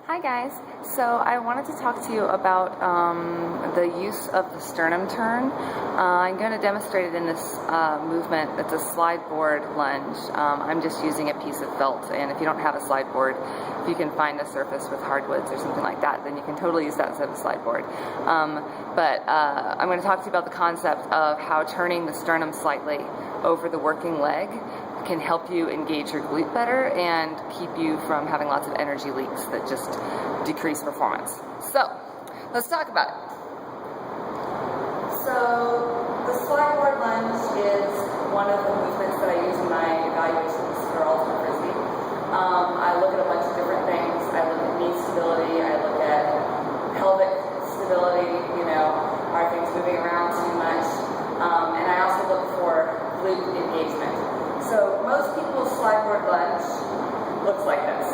Hi guys, so I wanted to talk to you about the use of the sternum turn. I'm going to demonstrate it in this movement. It's a slideboard lunge. I'm just using a piece of felt, and if you don't have a slideboard, if you can find a surface with hardwoods or something like that, then you can totally use that instead of a slideboard. But I'm going to talk to you about the concept of how turning the sternum slightly over the working leg can help you engage your glute better and keep you from having lots of energy leaks that just decrease performance. So, let's talk about it. So, the slideboard lunge is one of the movements that I use in my evaluations for ultimate frisbee. I look at a bunch of different things. I look at knee stability, I look at pelvic stability, are things moving around too much, and I also look for glute engagement. So most people's slideboard lunge looks like this.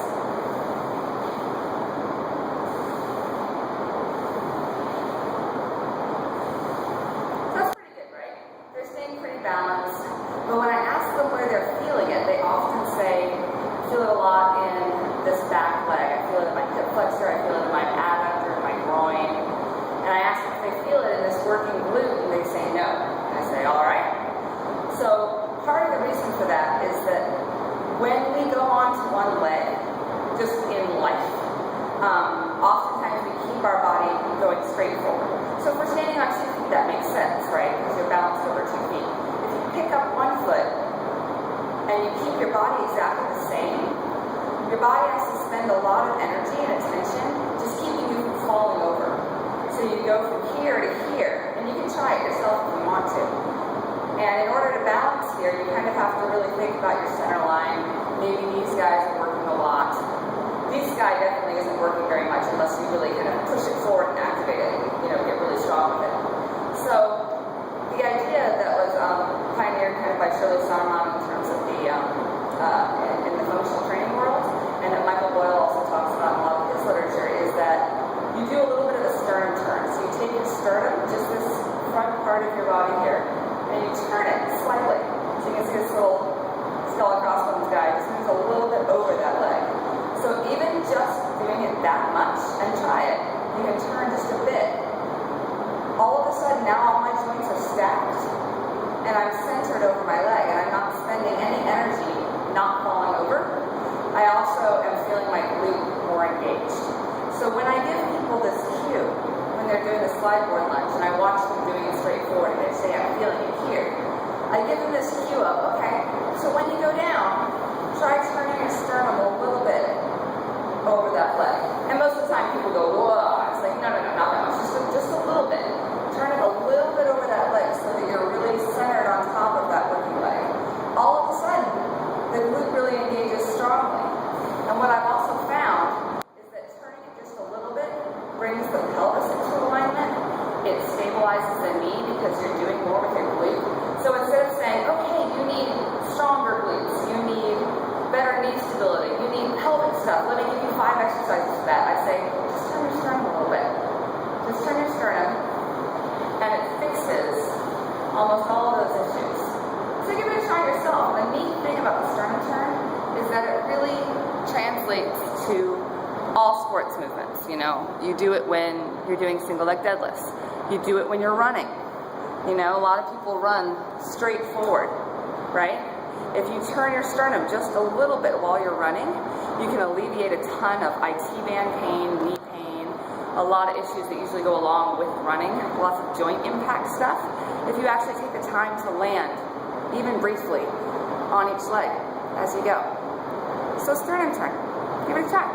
That's pretty good, right? They're staying pretty balanced. But when I ask them where they're feeling it, they often say, I feel it a lot in this back leg. I feel it in my hip flexor. I feel it in my adductor, my groin. And I ask them if they feel it in this working glute, and they say no. And I say, all right. So part of the reason for that is that when we go on to one leg, just in life, oftentimes we keep our body going straight forward. So if we're standing on 2 feet, that makes sense, right? Because you're balanced over 2 feet. If you pick up 1 foot and you keep your body exactly the same, your body has to spend a lot of energy and attention just keeping you from falling over. So you go from here to here, and you can try it yourself if you want to. And in order to balance here, you kind of have to really think about your center line. Maybe these guys are working a lot. This guy definitely isn't working very much unless you really kind of push it forward and activate it, get really strong with it. So the idea that was pioneered kind of by Shirley Sahrmann in terms of the in the functional training world, and that Michael Boyle also talks about in a lot of his literature, is that you do a little bit of a sternum turn. So you take your sternum, just this front part of your body here, and you turn it slightly. So you can see this little skull and crossbones guy just moves a little bit over that leg. So even just doing it that much, and try it, you can turn just a bit. All of a sudden now all my joints are stacked, and I'm centered over my leg, and I'm not spending any energy not falling over. I also am feeling my glute more engaged. So when I give people this cue, when they're doing the slideboard lunge, and I watch them doing it straight forward, and they say, I'm feeling it here, I give them this cue of, okay, so when you go down, try turning your sternum a little bit over that leg. And most of the time people go, whoa. It's like, no, not that much, just a little bit. Turn it a little bit over that leg so that you're really centered on top of that working leg. All of a sudden, the glute really engages strongly. And what I've also found is that turning it just a little bit brings the pelvis into alignment. It stabilizes the knee because you're doing more with your glute. So instead of saying, okay, you need stronger glutes, you need better knee stability, you need pelvic stuff, let me give you 5 exercises for that, I say, just turn your sternum a little bit. Just turn your sternum, and it fixes almost all of those issues. So give it a try yourself. The neat thing about the sternum turn is that it really translates to all sports movements. You do it when you're doing single leg deadlifts. You do it when you're running. A lot of people run straight forward, right? If you turn your sternum just a little bit while you're running, you can alleviate a ton of IT band pain, knee pain, a lot of issues that usually go along with running, lots of joint impact stuff, if you actually take the time to land, even briefly, on each leg as you go. So sternum turn, give it a try.